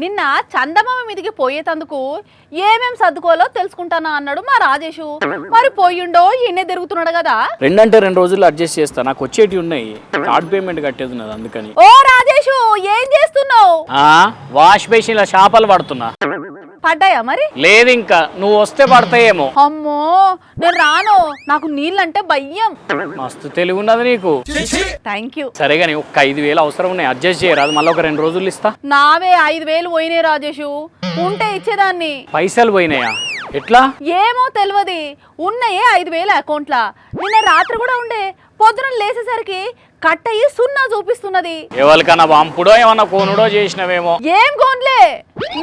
నిన్న చందమామ మీదికి పోయేటందుకు ఏమేం సర్దుకోవాలో తెలుసుకుంటానా అన్నాడు మా రాజేషు. మరి పోయిండో ఈయనే తిరుగుతున్నాడు కదా. 2 రోజుల్లో అడ్జస్ట్ చేస్తా, నాకు వచ్చేటి ఉన్నాయి, కార్డ్ పేమెంట్ కట్టేది ఉన్నది అందుకని. ఓ రాజేషు ఏం చేస్తున్నావు? వాష్ బేసిన్ లో చేపలు పడుతున్నా. పడ్డాయా మరి? లేదు, ఇంకా నువ్వు వస్తే పడతాయేమో. అమ్మో నేను రాను, నాకు నీళ్ళంటే భయం. మస్తు తెలివి ఉన్నది నీకు. Thank you. సరే గానీ ఒక 5,000 అవసరం ఉన్నాయి, అడ్జస్ట్ చేయరాదు, మళ్ళీ ఒక 2 రోజులు ఇస్తా. నావే 5,000 పోయినాయి రాజేషు, ఉంటే ఇచ్చేదాన్ని. పైసలు పోయినాయా? ఎట్లా ఏమో తెలియదు, ఉన్నాయే 5,000 అకౌంట్లా. నిన్న రాత్రి కూడా ఉండే, పొద్దున లేసేసరికి కట్ అయ్యి 0 చూపిస్తున్నది. ఎవరికన్నా పంపుడో ఏమన్నా కోనుడో చేసినవేమో. ఏం కోన్లే,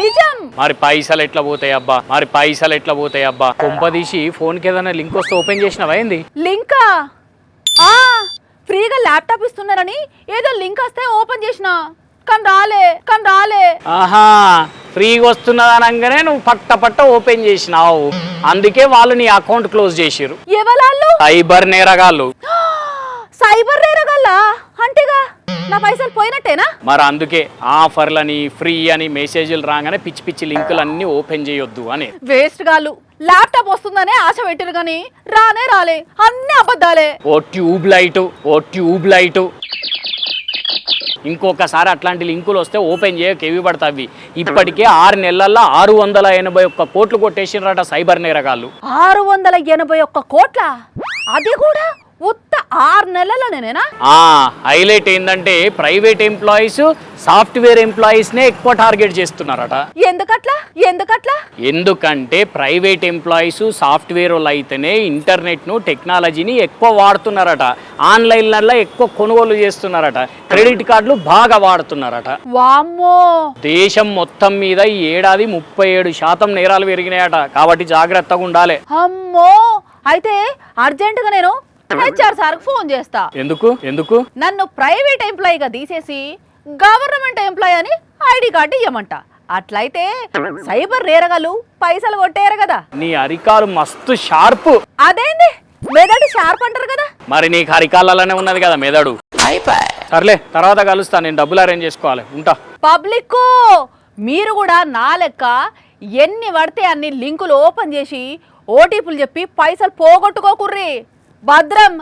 నిజం. మరి పైసలు ఎట్లా పోతాయి అబ్బా, మరి పైసలు ఎట్లా పోతాయి అబ్బా? కొంపదీసి ఫోన్ కి ఏదైనా లింక్ వస్తే ఓపెన్ చేసినవా ఏంది? లింకా? ఫ్రీగా ల్యాప్టాప్ ఇస్తున్నారని ఏదో లింక్ వస్తే ఓపెన్ చేసిన, కానీ రాలే. ఆహా, ఫ్రీగా వస్తున్నది అనగానే నువ్వు పట్ట ఓపెన్ చేసినావు, అందుకే వాళ్ళు నీ అకౌంట్ క్లోజ్ చేసిరు. ఎవరు? సైబర్ నేరగాళ్ళు. సైబర్ నేరగాళ్ళా? అంటేగా నా పైసలు పోయినట్టేనా? మరి అందుకే ఆఫర్లని ఫ్రీ అని మెసేజ్లు రాగానే పిచ్చి పిచ్చి లింకులు అన్ని ఓపెన్ చేయొద్దు అని. వేస్ట్ గాళ్ళు, ల్యాప్టాప్ వస్తుందనే ఆశ పెట్టిరు గాని రాలే, అన్ని అబద్ధాలే. ఓ ట్యూబ్ లైట్. ఇంకొకసారి అట్లాంటి లింకులు వస్తే ఓపెన్ చేయక ఎవి పడతావి. ఇప్పటికే 6 నెలల్లో 681 కోట్లు కొట్టేసినరట సైబర్ నేరగాళ్ళు. 681 కోట్ల? అది కూడా ఉత్త 6 నెలలనేనా? హైలైట్ ఏంటంటే ప్రైవేట్ ఎంప్లాయీస్ సాఫ్ట్వేర్ ఎంప్లాయీస్ నే ఎక్కువ టార్గెట్ చేస్తున్నారట. ఎందుకట్లా? ఎందుకంటే ప్రైవేట్ ఎంప్లాయీస్ సాఫ్ట్వేర్ వాళ్ళు అయితేనే ఇంటర్నెట్ ను టెక్నాలజీని ఎక్కువ వాడుతున్నారట, ఆన్లైన్లలో ఎక్కువ కొనుగోలు చేస్తున్నారట, క్రెడిట్ కార్డులు బాగా వాడుతున్నారట. వామ్మో, దేశం మొత్తం మీద ఈ ఏడాది 37% నేరాలు పెరిగినాయట. కాబట్టి జాగ్రత్తగా ఉండాలి. అమ్మో, అయితే అర్జెంటుగా నేను HR సార్కి ఫోన్ చేస్తా. ఎందుకు? నన్ను ప్రైవేట్ ఎంప్లాయీగా తీసేసి గవర్నమెంట్ ఎంప్లాయీ అని ID కార్డు ఇవ్వమంట. అట్లయితే సైబర్ నేరగాళ్ళు పైసలు కొట్టేయరు కదా. నీ అరికాలు మస్తు షార్ప్. అదేంది, మెదడు షార్ప్ అంటారు కదా. మరి నీకు అరికాలలోనే ఉన్నది కదా మెదడు. సర్లే, తర్వాత కలుస్తా, నేను డబ్బులు అరేంజ్ చేసుకోవాలి, ఉంటా. పబ్లిక్ మీరు కూడా నా లెక్క ఎన్ని పడితే అన్ని లింకులు ఓపెన్ చేసి OTPలు చెప్పి పైసలు పోగొట్టుకోకుర్రి. భద్రం.